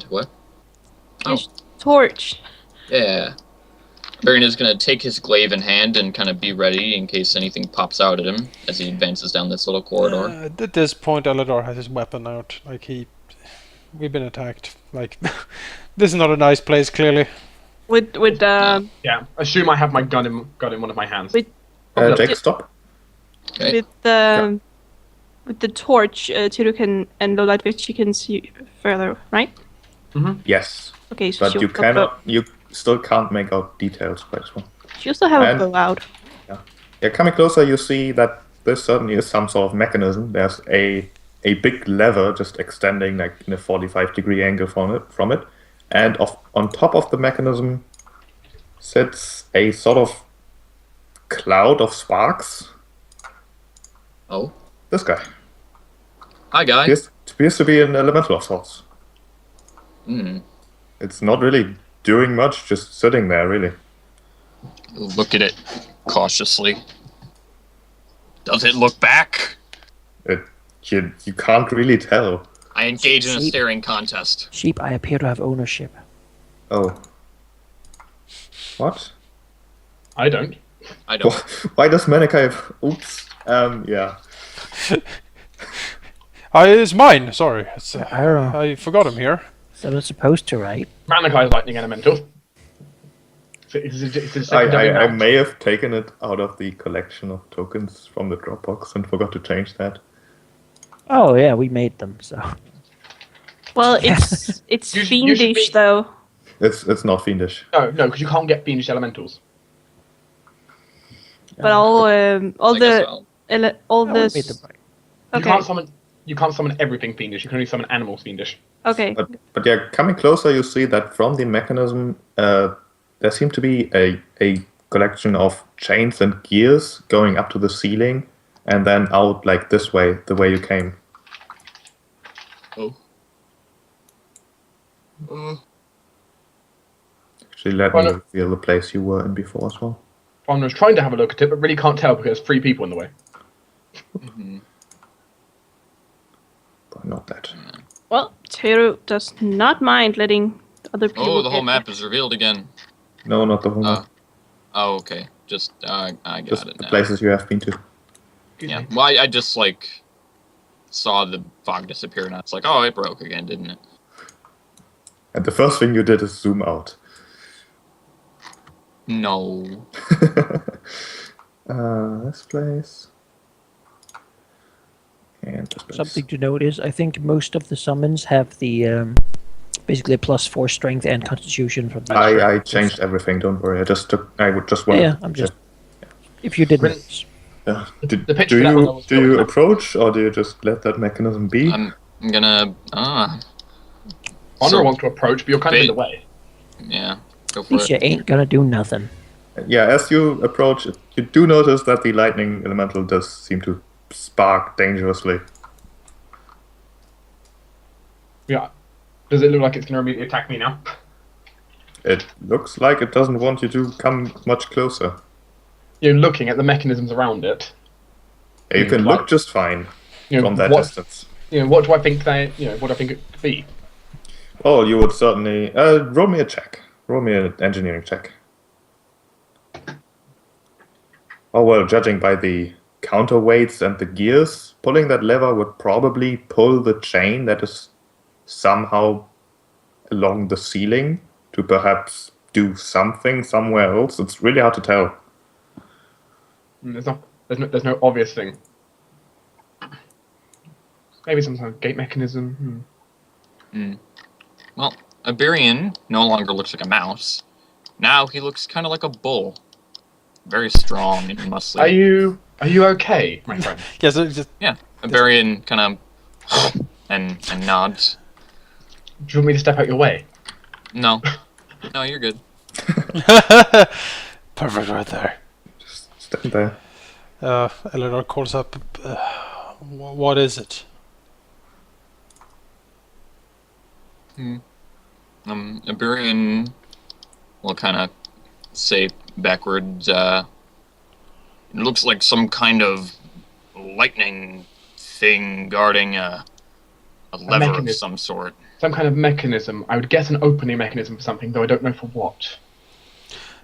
mind. What? His torch. Yeah. Aberion is going to take his glaive in hand and kind of be ready in case anything pops out at him as he advances down this little corridor. At this point, Eledar has his weapon out. Like, we've been attacked. Like, this is not a nice place, clearly. With Yeah, assume I have my gun in one of my hands. Jake, stop. Okay. With the torch, Theru can and low light vision, she can see further, right? Yes. Okay, so But you still can't make out details quite as well. She also have a bow out. Yeah, coming closer, you see that this certainly is some sort of mechanism. There's a big lever just extending like in a 45-degree angle from it. And on top of the mechanism sits a sort of cloud of sparks. Oh. This guy. Hi, guy. Appears to be an elemental of sorts. It's not really doing much, just sitting there, really. Look at it cautiously. Does it look back? You can't really tell. I engage in a staring contest. Sheep, I appear to have ownership. Oh. What? I don't. Why does Manaki have... Oops. Yeah. It's mine, sorry. I forgot him here. So it's supposed to, right? Manaki is lightning elemental. I may have taken it out of the collection of tokens from the Dropbox and forgot to change that. Oh yeah, we made them, so... Well, it's fiendish, though. It's not fiendish. No, because you can't get fiendish elementals. But all the... Okay. You can't summon everything fiendish. You can only summon animals fiendish. Okay. But yeah, coming closer, you see that from the mechanism, there seemed to be a collection of chains and gears going up to the ceiling, and then out like this way, the way you came. Oh. Actually, let me reveal the place you were in before as well. I was trying to have a look at it, but really can't tell because there's 3 people in the way. But not that. Well, Theru does not mind letting other people. Oh, the whole map is revealed again. No, not the whole map. Oh, okay. Just I got Just it the now. places you have been to. Yeah. Well, I just like saw the fog disappear, and it's like, oh, it broke again, didn't it? And the first thing you did is zoom out. No. This place. And this place. Something to note is, I think most of the summons have the basically a +4 strength and constitution from the. I changed everything. Don't worry. I would just want. Yeah, I'm just. If you didn't. Yeah. Do you approach, or do you just let that mechanism be? I'm gonna. Honor wants to approach, but you're kind of in the way. Yeah. Go for Ellisia ain't gonna do nothing. Yeah, as you approach, you do notice that the lightning elemental does seem to spark dangerously. Yeah. Does it look like it's going to immediately attack me now? It looks like it doesn't want you to come much closer. You're looking at the mechanisms around it. Yeah, you can look just fine from that distance. What do I think what do I think it could be? Oh, you would certainly roll me a check. Roll me an engineering check. Oh well, judging by the counterweights and the gears, pulling that lever would probably pull the chain that is somehow along the ceiling to perhaps do something somewhere else. It's really hard to tell. There's no obvious thing. Maybe some kind of gate mechanism. Well, Aberion no longer looks like a mouse. Now he looks kind of like a bull. Very strong and muscly. Are you okay, my friend? Yes, just Aberion kind of and nods. Do you want me to step out your way? No, you're good. perfect right there. Just stand there. Eledar calls up. What is it? Aberion will kind of say backwards, it looks like some kind of lightning thing guarding a A lever of mechanism. some sort. Some kind of mechanism. I would guess an opening mechanism for something, though I don't know for what.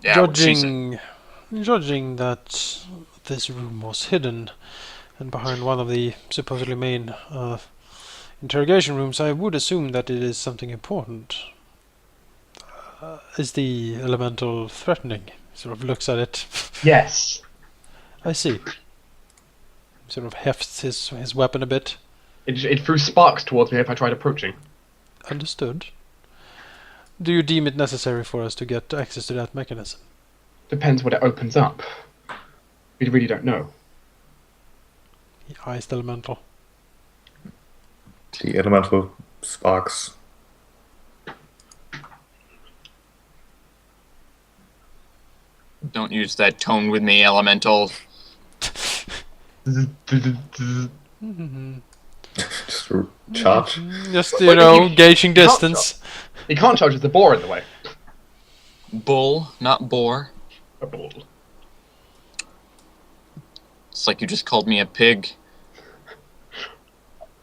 Yeah, what she said. Judging that this room was hidden and behind one of the supposedly main interrogation rooms, I would assume that it is something important. Is the elemental threatening? Sort of looks at it. Yes. I see. Sort of hefts his weapon a bit. It threw sparks towards me if I tried approaching. Understood. Do you deem it necessary for us to get access to that mechanism? Depends what it opens up. We really don't know. The iced elemental. The elemental sparks. Don't use that tone with me, elemental. Just charge. Just, Wait, gauging distance. You can't charge with the boar in the way. Bull, not boar. A bull. It's like you just called me a pig.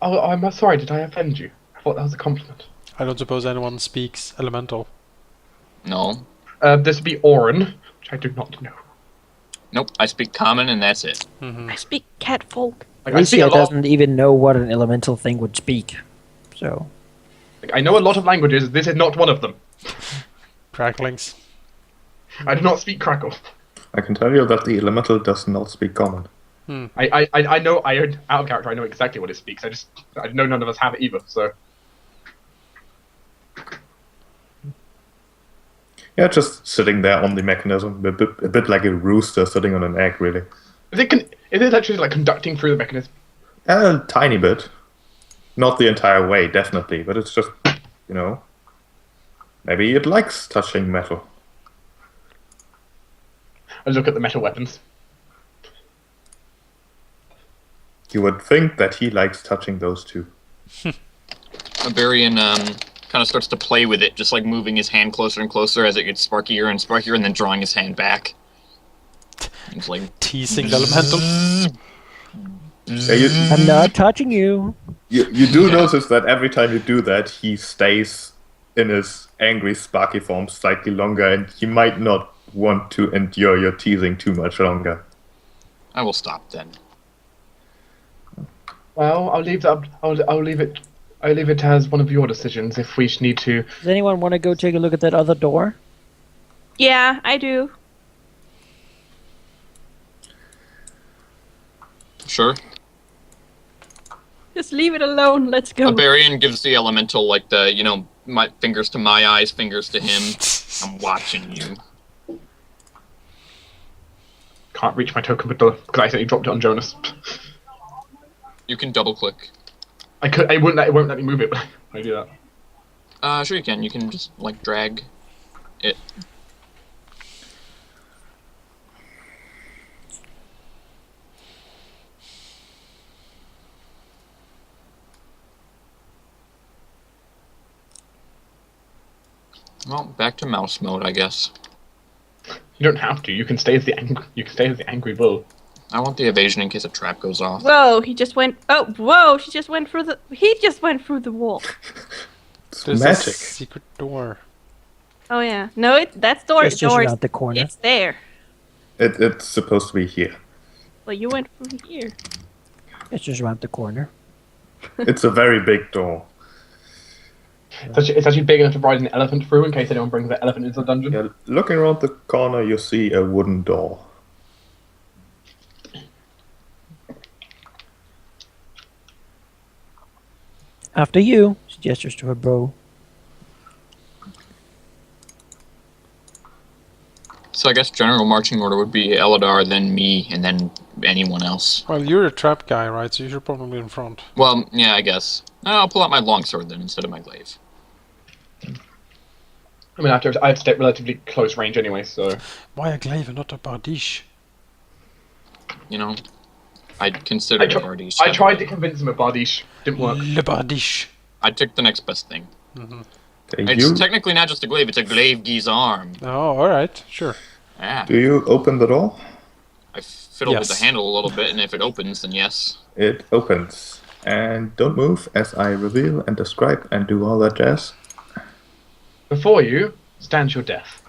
Oh, I'm sorry. Did I offend you? I thought that was a compliment. I don't suppose anyone speaks elemental. No. This would be Orin, which I do not know. Nope, I speak common and that's it. I speak catfolk. Like, I speak a Ellisia lot. doesn't even know what an elemental thing would speak. So, Like, I know a lot of languages. This is not one of them. Cracklings. I do not speak Crackle. I can tell you that the elemental does not speak common. I know. Out of character. I know exactly what it speaks. I know none of us have it either. So Yeah, just sitting there on the mechanism, a bit like a rooster sitting on an egg, really. is it actually like conducting through the mechanism? A tiny bit. Not the entire way, definitely, but it's just, maybe it likes touching metal. I look at the metal weapons. You would think that he likes touching those two. Aberion kind of starts to play with it, just like moving his hand closer and closer as it gets sparkier and sparkier, and then drawing his hand back. It's like Teasing the elemental. Yeah, I'm not touching you. you do notice that every time you do that, he stays in his angry, sparky form slightly longer, and he might not want to endure your teasing too much longer. I will stop then. Well, I'll leave that. I'll leave it. I'll leave it as one of your decisions if we need to. Does anyone want to go take a look at that other door? Yeah, I do. Sure. Just leave it alone. Let's go. Aberion gives the elemental like the, my fingers to my eyes, fingers to him. I'm watching you. Can't reach my token because I accidentally dropped it on Jonas. You can double click. I could. It won't let me move it. But I do that. Sure you can. You can just like drag it. Well, back to mouse mode, I guess. You don't have to. You can stay as the angry. You can stay as the angry bull. I want the evasion in case a trap goes off. Whoa, he just went. Oh, whoa, he just went through the wall. It's There's magic. a secret door. Oh yeah. No, that's door. It's just door. around the corner. It's there. It's supposed to be here. Well, you went through here. It's just around the corner. It's a very big door. It's actually big enough to ride an elephant through in case anyone brings the elephant into the dungeon. Yeah, looking around the corner, you see a wooden door. After you, she gestures to her bow. So I guess general marching order would be Eledar, then me, and then anyone else. Well, you're a trap guy, right? So you should probably be in front. Well, yeah, I guess. I'll pull out my longsword then instead of my glaive. I mean, I have to stay relatively close range anyway, so. Why a glaive and not a bardiche? I'd consider it already. I tried to convince him of Bardiche. Didn't work. Le bardiche. I took the next best thing. Okay, It's technically not just a glaive, it's a glaive geese arm. Oh, alright, sure. Yeah. do you open the door? I fiddled with Yes. the handle a little bit, and if it opens, then yes. It opens. And don't move as I reveal and describe and do all that jazz. Before you stands your death.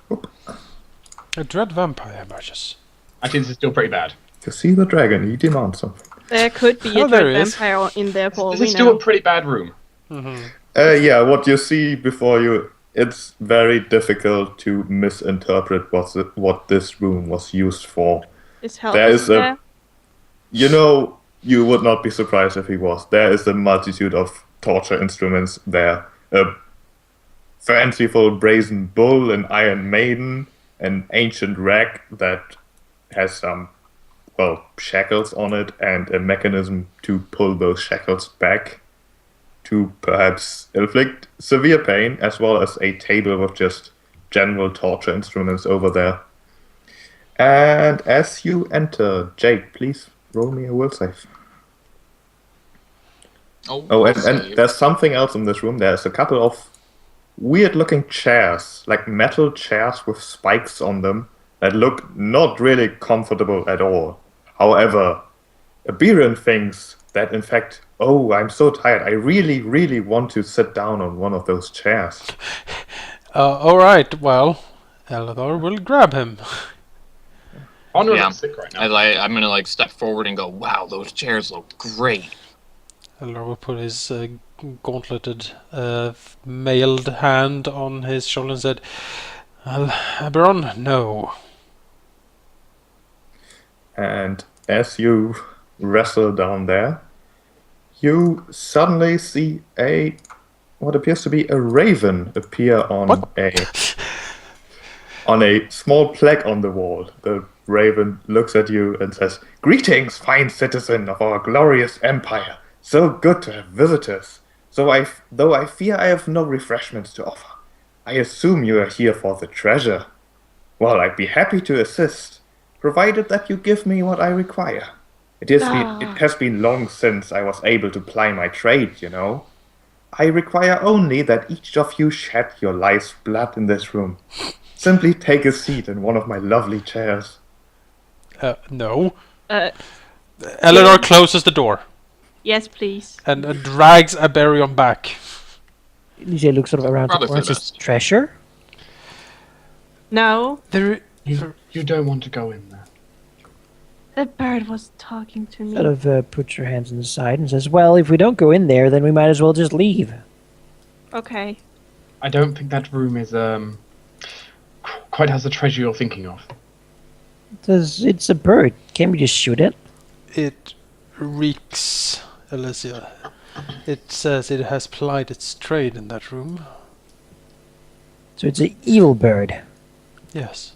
A dread vampire emerges. Actually, this is still pretty bad. You see the dragon, he demands something. There could be Oh, a there dread is. vampire in there for all This we is still know. a pretty bad room. Yeah, what you see before you, it's very difficult to misinterpret what this room was used for. Is Hell There is there? You know, you would not be surprised if he was. There is a multitude of torture instruments there. A fanciful brazen bull, an iron maiden, an ancient rack that has some, well, shackles on it, and a mechanism to pull those shackles back to perhaps inflict severe pain, as well as a table with just general torture instruments over there. And as you enter, Jake, please roll me a will save. Oh, and there's something else in this room. There's a couple of weird-looking chairs, like metal chairs with spikes on them, that look not really comfortable at all. However, Aberion thinks that, in fact, oh, I'm so tired, I really, really want to sit down on one of those chairs. Alright, well, Eledar will grab him. Faunra's Yeah. sick right now. I'm gonna like step forward and go, wow, those chairs look great. Eledar will put his gauntleted, mailed hand on his shoulder and said, Aberion, no. And as you wrestle down there, you suddenly see what appears to be a raven appear on a small plaque on the wall. The raven looks at you and says, "Greetings, fine citizen of our glorious empire. So good to have visitors. Though I fear I have no refreshments to offer. I assume you are here for the treasure. Well, I'd be happy to assist, provided that you give me what I require. It has been long since I was able to ply my trade, you know. I require only that each of you shed your life's blood in this room. Simply take a seat in one of my lovely chairs." No. Eledar closes the door Yes, please. and drags Aberion back. Ellisia looks sort of around Probably the for corner the and says, best. "Treasure?" No, You don't want to go in there. the bird was talking to me. Sort of puts her hands on the side and says, "Well, if we don't go in there, then we might as well just leave." Okay. I don't think that room is quite has the treasure you're thinking of. It's a bird. Can't we just shoot it? It reeks, Ellisia. It says it has plied its trade in that room. So it's an evil bird. Yes.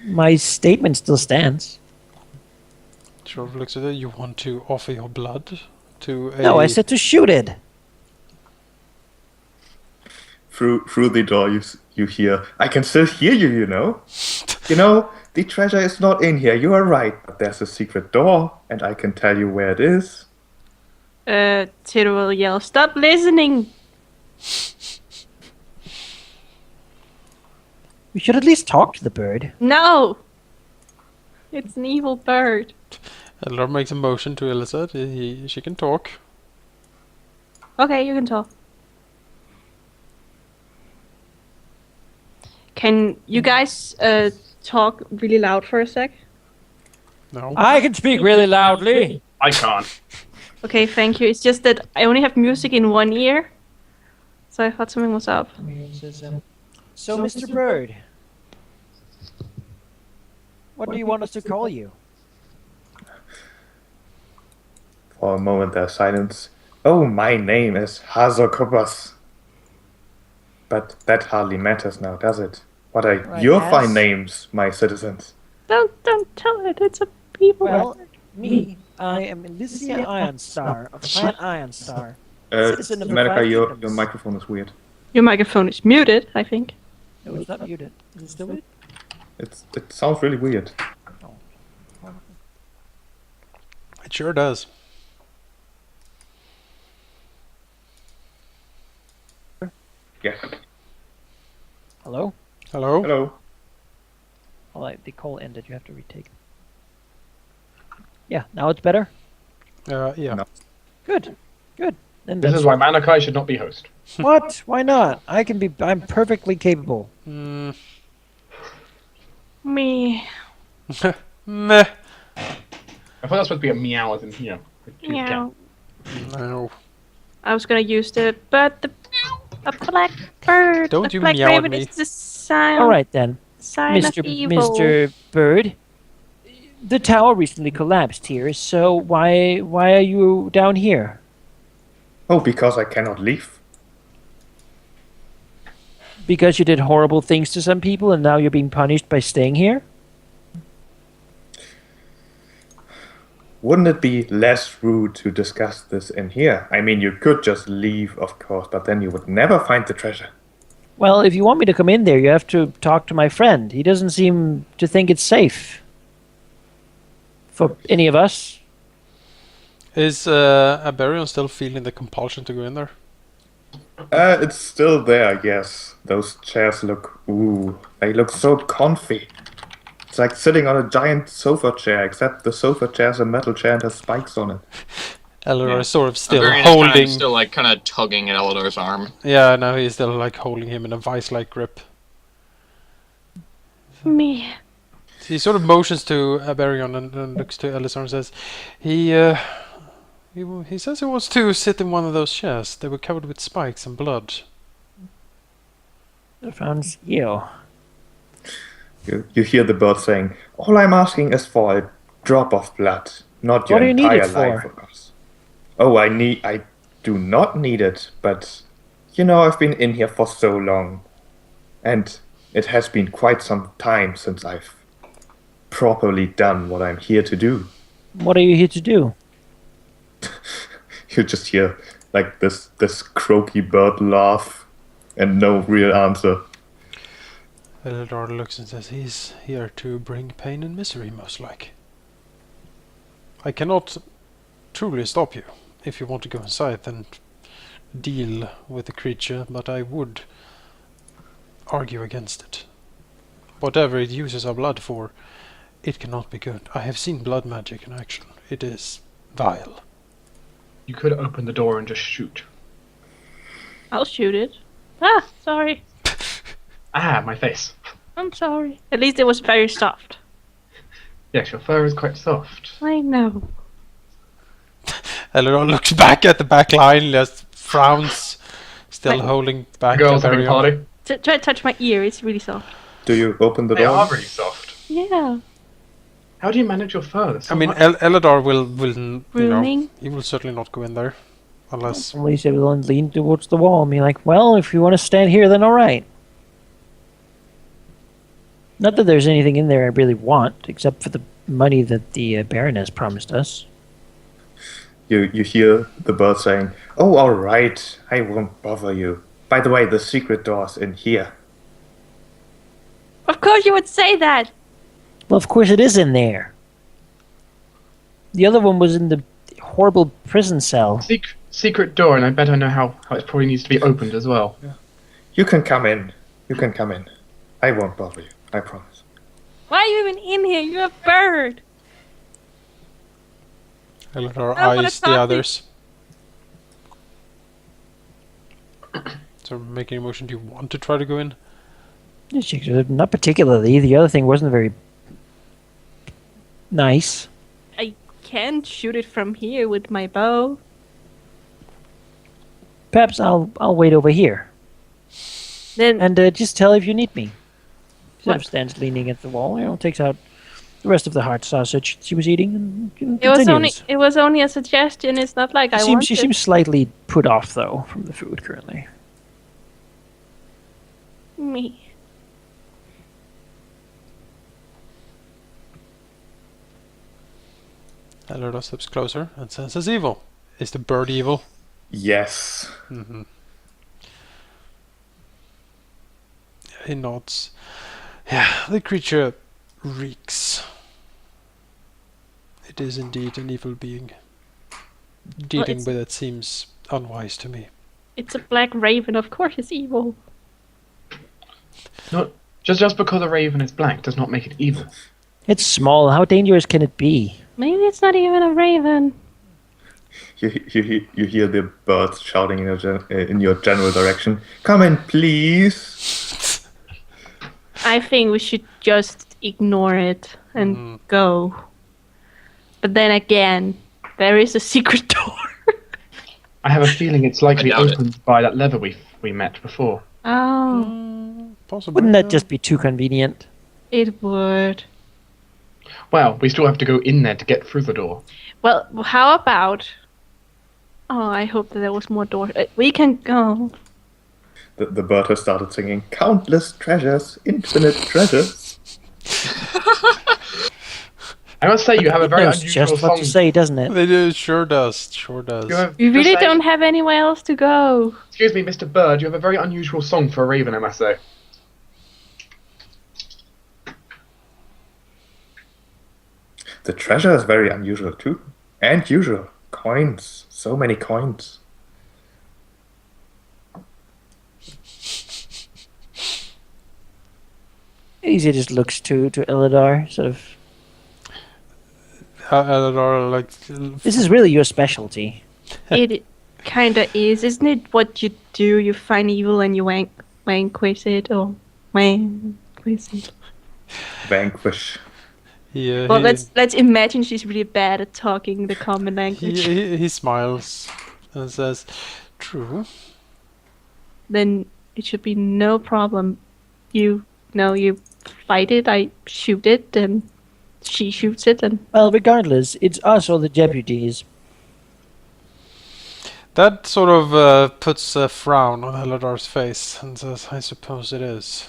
My statement still stands. Sort of looks at it. You want to offer your blood to a... No, I said to shoot it. Through the door, you hear, "I can still hear you, you know. You know, the treasure is not in here, you are right, but there's a secret door, and I can tell you where it is." Theru will yell, "Stop listening!" We should at least talk to the bird. No! It's an evil bird. Eledar makes a motion to Ellisia. She can talk. Okay, you can talk. Can you guys talk really loud for a sec? No. I can speak really loudly. I can't. Okay, thank you. It's just that I only have music in one ear, so I thought something was up. So, Mr. Bird, what do you want us to call you? For a moment there's silence. "Oh, my name is Hazokubas. But that hardly matters now, does it? What are Right, your Az? fine names, my citizens?" Don't tell it. It's a evil Well, bird. me, I am Ellisia Ironstar of Clan Ironstar. Citizen of the Manaki, Five your Kingdoms. microphone is weird. Your microphone is muted, I think. No, it's not muted. Is it still muted? It sounds really weird. It sure does. Yeah. Hello? Hello? Hello. Oh, the call ended. You have to retake. Yeah, now it's better. Yeah. No. Good. Then This that's is why Manaki should not be host. what? Why not? I'm perfectly capable. Mm, Me. meh. I thought that was supposed to be a meow as in here. Meow. No. I was gonna use a black bird. Don't a you black meow at raven me. is the sign. All right then, Sign Mr. of evil. Mr. Bird. The tower recently collapsed here, so why are you down here? Oh, because I cannot leave. Because you did horrible things to some people, and now you're being punished by staying here? Wouldn't it be less rude to discuss this in here? I mean, you could just leave, of course, but then you would never find the treasure. Well, if you want me to come in there, you have to talk to my friend. He doesn't seem to think it's safe. For any of us. Is Aberion still feeling the compulsion to go in there? It's still there, yes. Those chairs they look so comfy. It's like sitting on a giant sofa chair, except the sofa chair's a metal chair and has spikes on it. Eledar is sort of still Aberion is holding. still kind of tugging at Eledar's arm. Yeah, now he's still like holding him in a vice-like grip. Me. He sort of motions to Aberion and looks to Elisar and says, he says he wants to sit in one of those chairs. They were covered with spikes and blood. That sounds ew. You hear the bird saying, "All I'm asking is for a drop of blood, not your What do you need entire it for? life, of course." Oh, I do not need it, but I've been in here for so long, and it has been quite some time since I've properly done what I'm here to do. What are you here to do? You just hear like this croaky bird laugh, and no real answer. Eledar looks and says, he's here to bring pain and misery, most like. I cannot truly stop you. If you want to go inside, then deal with the creature, but I would argue against it. Whatever it uses our blood for, it cannot be good. I have seen blood magic in action. It is vile. You could open the door and just shoot. I'll shoot it. Ah, sorry. Ah, my face. I'm sorry. At least it was very soft. Yes, your fur is quite soft. I know. Eledar looks back at the back line, just frowns, still holding back Girls having a Aberion. party. Try to touch my ear. It's really soft. Do you open the They door? are really soft. Yeah. How do you manage your fur? There's so I mean, much. Eledar will Grooming? he will certainly not go in there, unless Somebody said we'll lean towards the wall and be like, well, if you want to stand here, then alright. Not that there's anything in there I really want, except for the money that the Baroness promised us. You hear the bird saying, "Oh, all right, I won't bother you. By the way, the secret door's in here." Of course you would say that. Well, of course it is in there. The other one was in the horrible prison cell. Secret door, and I bet I know how it probably needs to be opened as well. You can come in. You can come in. I won't bother you. I promise. Why are you even in here? You're a bird. Eledar I wanna eyes the talk to- others. So making a motion, do you want to try to go in? Not particularly. The other thing wasn't very nice. I can shoot it from here with my bow. Perhaps I'll wait over here. Then And just tell if you need me. Sort of What? stands leaning at the wall, takes out the rest of the hard sausage she was eating and it was continues. only a suggestion. It's not like I want She seems slightly put off, though, from the food currently. me. Eledar steps closer and senses evil. Is the bird evil? Yes. Mm-hmm. He nods. Yeah, the creature reeks. It is indeed an evil being. Dealing it's- with it seems unwise to me. It's a black raven. Of course it's evil. Not just because a raven is black does not make it evil. It's small. How dangerous can it be? Maybe it's not even a raven. You hear the birds shouting in your general direction. Come in, please. I think we should just ignore it and go. But then again, there is a secret door. I have a feeling it's likely I doubt opened by that lever we met before. Oh, Possibly. Wouldn't that just be too convenient? it would. Well, we still have to go in there to get through the door. Well, how about... Oh, I hope that there was more doors. We can go. The bird has started singing countless treasures, infinite treasures. I must say, you have a very knows unusual just song. what to say, doesn't it? It sure does. Sure does. We really don't have anywhere else to go. Excuse me, Mr. Bird, you have a very unusual song for a raven, I must say. The treasure is very unusual too. And usual. Coins. So many coins. Easy just looks to Eledar, sort of. Eledar, like... This is really your specialty. It kinda is, isn't it? What you do, you find evil and you vanquish it, or vanquish it. Vanquish. Yeah, Well, let's imagine she's really bad at talking the common language. he smiles and says, "True." Then it should be no problem. You fight it, I shoot it, and she shoots it, and Well, regardless, it's us or the deputies. That sort of puts a frown on Eledar's face and says, "I suppose it is."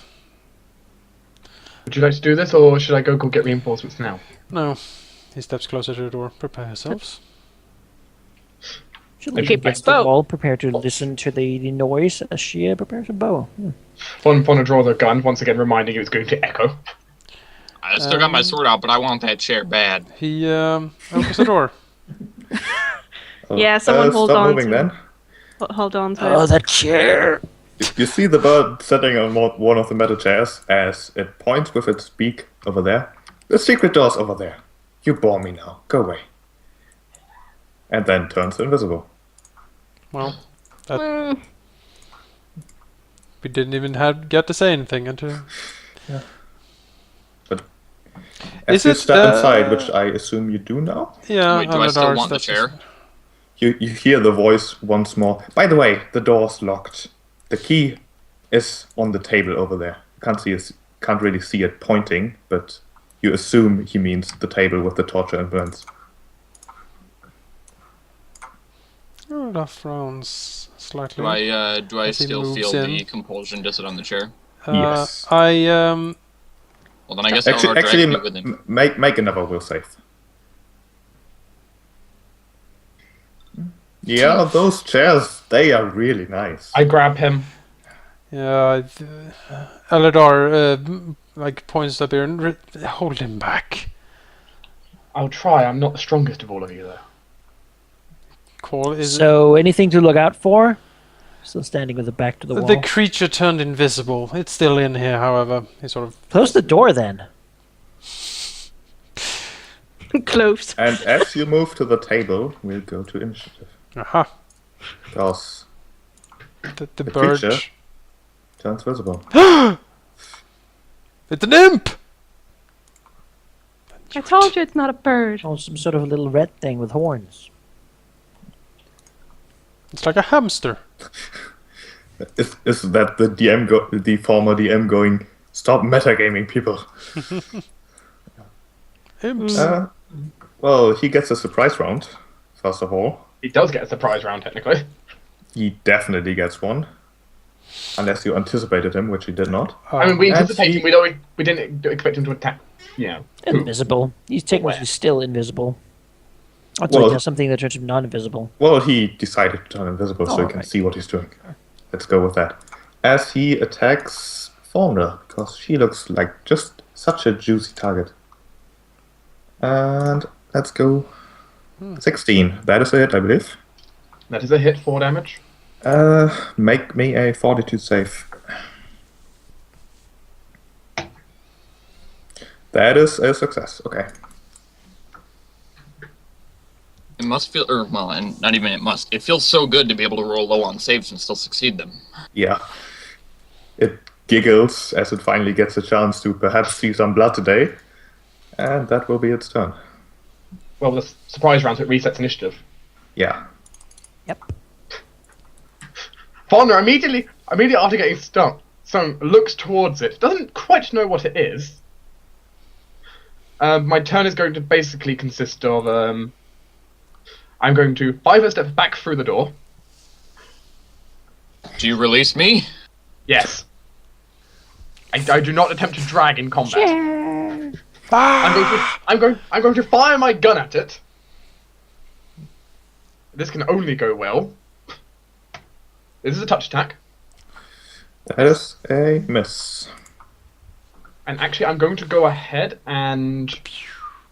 Would you like to do this, or should I go get reinforcements now? No. He steps closer to the door. Prepare yourselves. She Okay, looks against the bow. wall, prepare to listen to the noise as she prepares a bow. Faunra draws a gun, once again reminding you it's going to echo. I still got my sword out, but I want that chair bad. He opens the door. Yeah, someone hold stop on moving to it. then. Hold on to Oh, it. that chair! You see the bird sitting on one of the metal chairs as it points with its beak over there. The secret door's over there. You bore me now. Go away. And then turns invisible. Well, Mm, we didn't even get to say anything until... As Is you it, step inside, which I assume you do now, Yeah, Wait, do I still Eledar want the steps chair? you hear the voice once more. By the way, the door's locked. The key is on the table over there. You can't really see it pointing, but you assume he means the table with the torture implements. Eledar frowns slightly. Do I As he still moves feel in. the compulsion to sit on the chair? Yes. Well, then I guess I'll drag Actually, me with him. make another will save. Yeah, those chairs, they are really nice. I grab him. Yeah, Eledar like points up here and hold him back. I'll try, I'm not the strongest of all of you, though. Call is So, anything to look out for? Still standing with the back to the wall. the creature turned invisible. It's still in here, however. He sort of Close the door then. close. And as you move to the table, we'll go to initiative. aha. Because The the bird. creature turns visible. It's an imp. I told you it's not a bird. Oh, some sort of a little red thing with horns. It's like a hamster. Is that the the former DM going? Stop metagaming, people. Imps. Well, he gets a surprise round. First of all, He does get a surprise round, technically. he definitely gets one, unless you anticipated him, which he did not. I mean, we and anticipated him, we didn't expect him to attack. Yeah. Invisible. He's technically Where? still invisible. I'll Well- take that something that turns him non-invisible. Well, he decided to turn invisible so you can right. see what he's doing. Let's go with that. As he attacks Faunra, because she looks like just such a juicy target. And let's go 16. That is a hit, I believe. That is a hit, 4 damage. Make me a fortitude save. That is a success. Okay. It must feel, and not even it must. It feels so good to be able to roll low on saves and still succeed them. Yeah. It giggles as it finally gets a chance to perhaps see some blood today, and that will be its turn. Well, the surprise round, so it resets initiative. Yeah. Yep. Faunra immediately after getting stung, looks towards it. Doesn't quite know what it is. My turn is going to basically consist of I'm going to 5 step back through the door. Do you release me? Yes. I do not attempt to drag in combat. Yeah. I'm going to fire my gun at it. This can only go well. This is a touch attack. That is a miss. And actually, I'm going to go ahead and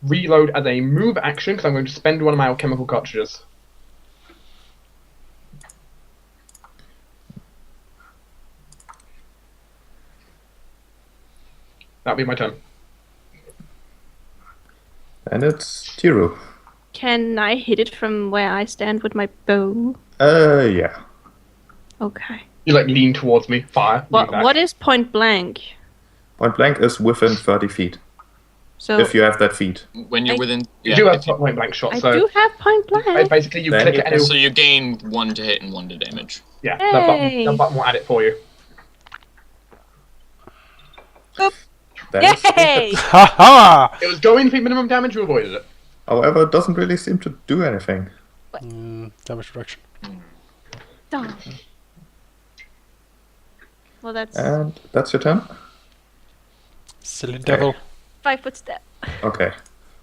reload as a move action, because I'm going to spend one of my alchemical cartridges. That'll be my turn. And it's Theru. Can I hit it from where I stand with my bow? Yeah. Okay. You lean towards me, fire. lean back. What is point blank? Point blank is within 30 feet. So If you have that feat. When you're within... You do have point blank shot, I so do have point blank. basically you Then click you it and So you gain 1 to hit and 1 to damage. yeah, Hey. that button will add it for you. That is a Yay! hit. Ha ha! It was going for minimum damage, you avoided it. However, it doesn't really seem to do anything. Damage reduction. Oh. Well, that's And that's your turn? Silly devil. 5 foot step. Okay.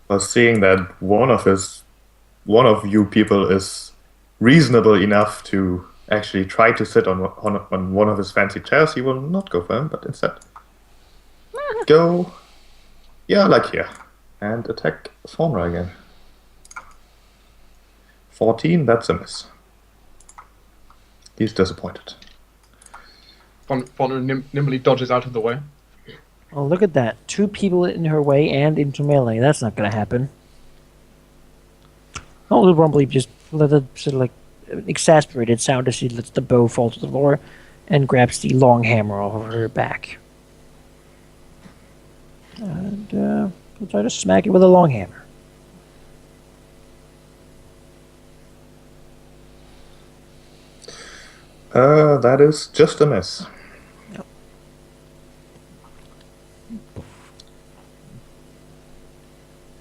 Well, seeing that one of you people is reasonable enough to actually try to sit on one of his fancy chairs, he will not go for him, but instead go, here, and attack Faunra again. 14, that's a miss. He's disappointed. Faunra nimbly dodges out of the way. Oh, look at that. 2 people in her way and into melee. That's not going to happen. Oh, little Rumbly just let a sort of exasperated sound as she lets the bow fall to the floor and grabs the long hammer off of her back. And we'll try to smack it with a long hammer. That is just a miss.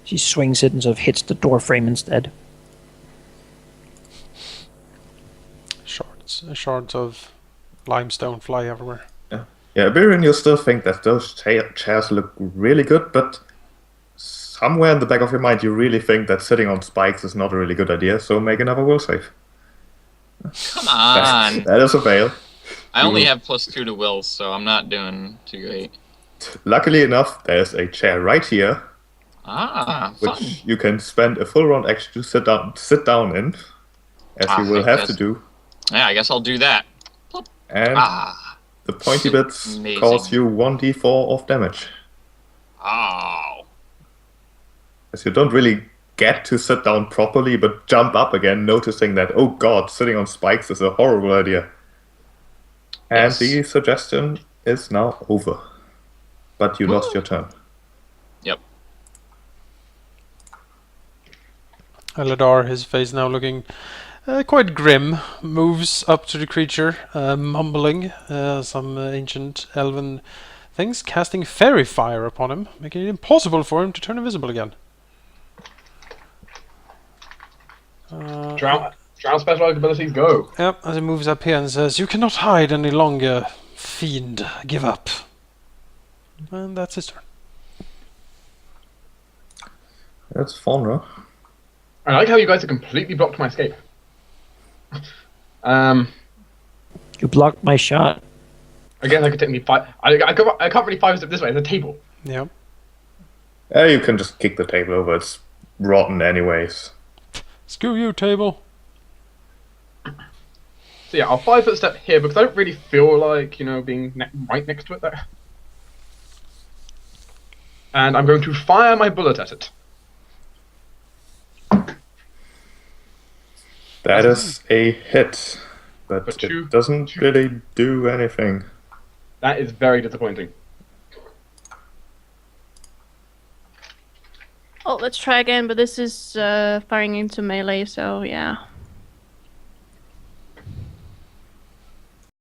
She swings it and sort of hits the door frame instead. Shards of limestone fly everywhere. Yeah, Aberion, you still think that those chairs look really good, but somewhere in the back of your mind you really think that sitting on spikes is not a really good idea, so make another will save. Come on. That is a fail. I only have +2 to will, so I'm not doing too great. Luckily enough, there's a chair right here, Fun. which you can spend a full round action to sit down in, as you will have to do. Yeah, I guess I'll do that. And the pointy bits Amazing. cause you 1d4 of damage. Oh. As you don't really get to sit down properly, but jump up again, noticing that, oh god, sitting on spikes is a horrible idea. And Yes. the suggestion is now over. But you lost your turn. Yep. Eledar, his face now looking quite grim, moves up to the creature, mumbling some ancient elven things, casting fairy fire upon him, making it impossible for him to turn invisible again. Drow specialized abilities go. Yep, as he moves up here and says, "You cannot hide any longer, fiend. Give up." And that's his turn. That's Faunra. I like how you guys have completely blocked my escape. You blocked my shot. I guess I could take me 5. I can't really 5 step this way. There's a table. Yep. You can just kick the table over. It's rotten anyways. Screw you, table. So yeah, I'll 5 foot step here because I don't really feel like, being right next to it there. And I'm going to fire my bullet at it. That is a hit, but But two- it doesn't really do anything. That is very disappointing. Oh, let's try again, but this is firing into melee, so yeah.